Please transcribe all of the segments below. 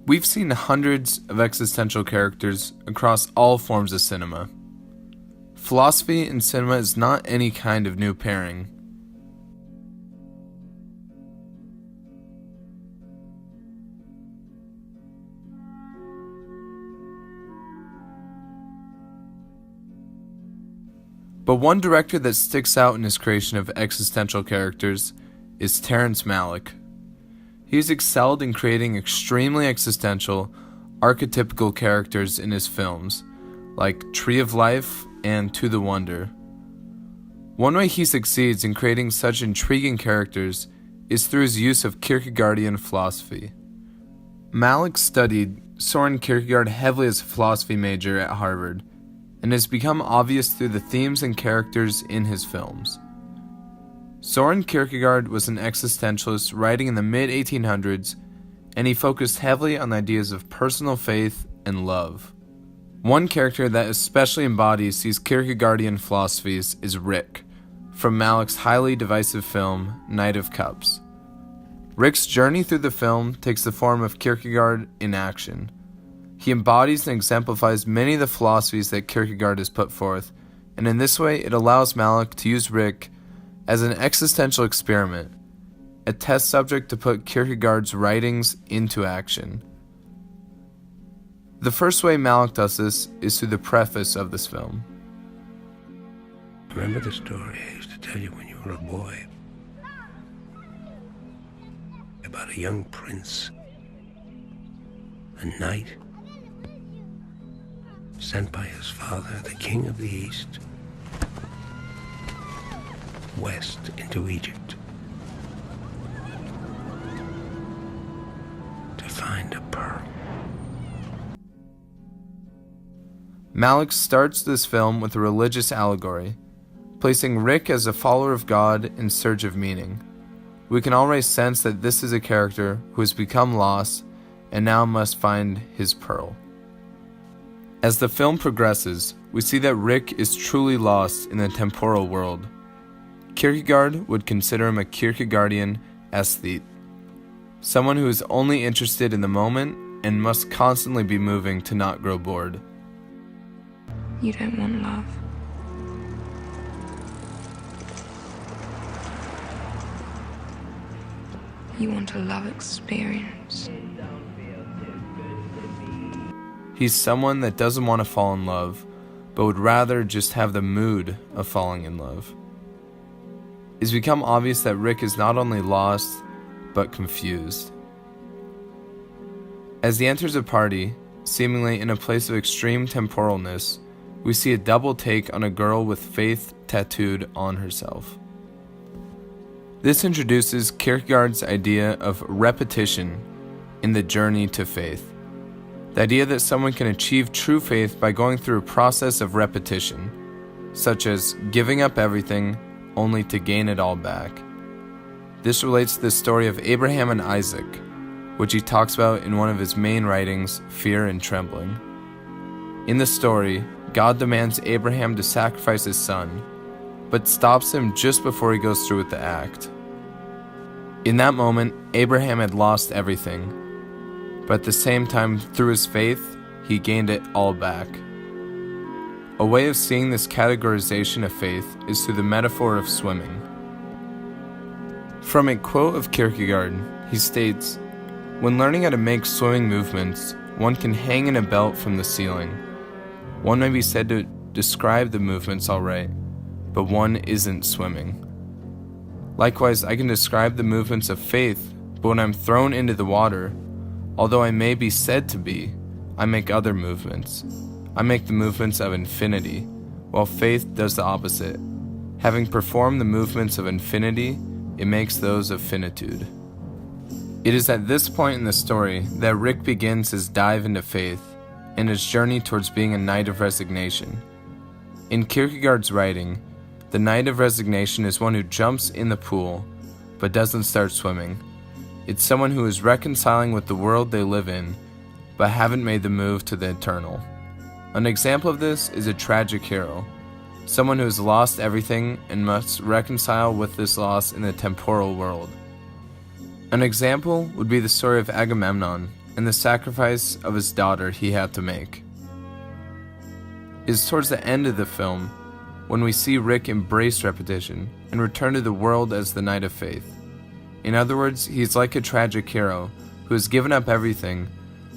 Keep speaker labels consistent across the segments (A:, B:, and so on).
A: We've seen hundreds of existential characters across all forms of cinema. Philosophy and cinema is not any kind of new pairing. But one director that sticks out in his creation of existential characters is Terrence Malick. He's excelled in creating extremely existential, archetypical characters in his films, like Tree of Life and To the Wonder. One way he succeeds in creating such intriguing characters is through his use of Kierkegaardian philosophy. Malick studied Soren Kierkegaard heavily as a philosophy major at Harvard, and has become obvious through the themes and characters in his films. Soren Kierkegaard was an existentialist writing in the mid-1800s, and he focused heavily on the ideas of personal faith and love. One character that especially embodies these Kierkegaardian philosophies is Rick, from Malick's highly divisive film, Knight of Cups. Rick's journey through the film takes the form of Kierkegaard in action. He embodies and exemplifies many of the philosophies that Kierkegaard has put forth, and in this way it allows Malick to use Rick as an existential experiment, a test subject to put Kierkegaard's writings into action. The first way Malick does this is through the preface of this film.
B: Remember the story I used to tell you when you were a boy? About a young prince, a knight, sent by his father, the king of the East, west into Egypt to find a pearl.
A: Malick starts this film with a religious allegory, placing Rick as a follower of God in search of meaning. We can already sense that this is a character who has become lost and now must find his pearl. As the film progresses, we see that Rick is truly lost in the temporal world. Kierkegaard would consider him a Kierkegaardian aesthete, someone who is only interested in the moment and must constantly be moving to not grow bored.
C: You don't want love. You want a love experience.
A: He's someone that doesn't want to fall in love, but would rather just have the mood of falling in love. It's become obvious that Rick is not only lost, but confused. As he enters a party, seemingly in a place of extreme temporalness, we see a double take on a girl with faith tattooed on herself. This introduces Kierkegaard's idea of repetition in the journey to faith. The idea that someone can achieve true faith by going through a process of repetition, such as giving up everything only to gain it all back. This relates to the story of Abraham and Isaac, which he talks about in one of his main writings, Fear and Trembling. In the story, God demands Abraham to sacrifice his son, but stops him just before he goes through with the act. In that moment, Abraham had lost everything, but at the same time, through his faith, he gained it all back. A way of seeing this categorization of faith is through the metaphor of swimming. From a quote of Kierkegaard, he states, "When learning how to make swimming movements, one can hang in a belt from the ceiling. One may be said to describe the movements all right, but one isn't swimming. Likewise, I can describe the movements of faith, but when I'm thrown into the water, although I may be said to be, I make other movements. I make the movements of infinity, while faith does the opposite. Having performed the movements of infinity, it makes those of finitude." It is at this point in the story that Rick begins his dive into faith and his journey towards being a knight of resignation. In Kierkegaard's writing, the knight of resignation is one who jumps in the pool, but doesn't start swimming. It's someone who is reconciling with the world they live in, but haven't made the move to the eternal. An example of this is a tragic hero, someone who has lost everything and must reconcile with this loss in the temporal world. An example would be the story of Agamemnon and the sacrifice of his daughter he had to make. It is towards the end of the film when we see Rick embrace repetition and return to the world as the Knight of Faith. In other words, he is like a tragic hero who has given up everything,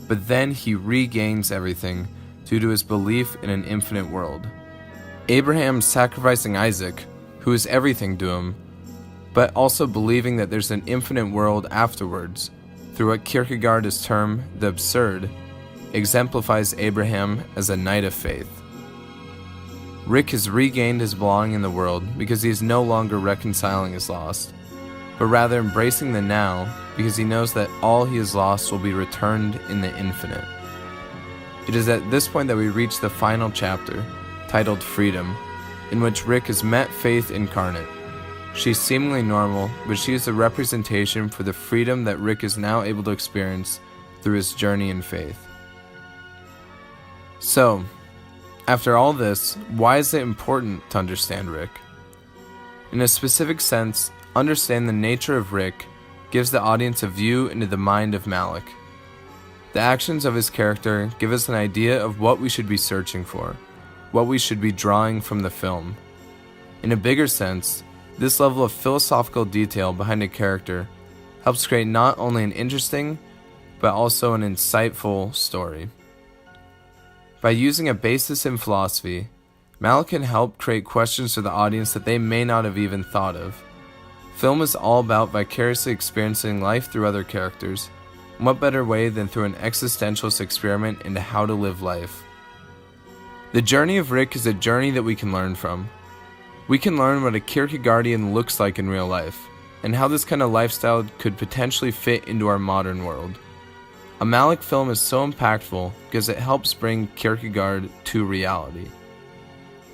A: but then he regains everything due to his belief in an infinite world. Abraham sacrificing Isaac, who is everything to him, but also believing that there's an infinite world afterwards, through what Kierkegaard has termed the absurd, exemplifies Abraham as a knight of faith. Rick has regained his belonging in the world because he is no longer reconciling his loss, but rather embracing the now because he knows that all he has lost will be returned in the infinite. It is at this point that we reach the final chapter, titled Freedom, in which Rick has met Faith incarnate. She is seemingly normal, but she is a representation for the freedom that Rick is now able to experience through his journey in faith. So, after all this, why is it important to understand Rick? In a specific sense, understand the nature of Rick gives the audience a view into the mind of Malick. The actions of his character give us an idea of what we should be searching for, what we should be drawing from the film. In a bigger sense, this level of philosophical detail behind a character helps create not only an interesting, but also an insightful story. By using a basis in philosophy, Malick can help create questions for the audience that they may not have even thought of. Film is all about vicariously experiencing life through other characters, and what better way than through an existentialist experiment into how to live life. The journey of Rick is a journey that we can learn from. We can learn what a Kierkegaardian looks like in real life, and how this kind of lifestyle could potentially fit into our modern world. A Malick film is so impactful because it helps bring Kierkegaard to reality.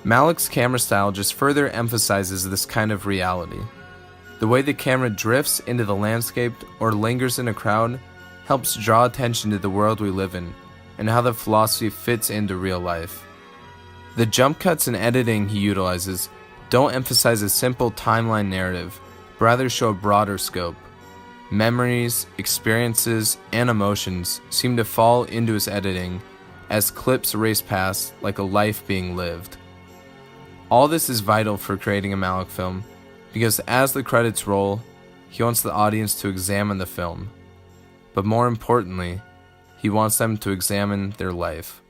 A: Malick's camera style just further emphasizes this kind of reality. The way the camera drifts into the landscape or lingers in a crowd helps draw attention to the world we live in, and how the philosophy fits into real life. The jump cuts and editing he utilizes don't emphasize a simple timeline narrative, but rather show a broader scope. Memories, experiences, and emotions seem to fall into his editing as clips race past like a life being lived. All this is vital for creating a Malick film, because as the credits roll, he wants the audience to examine the film. But more importantly, he wants them to examine their life.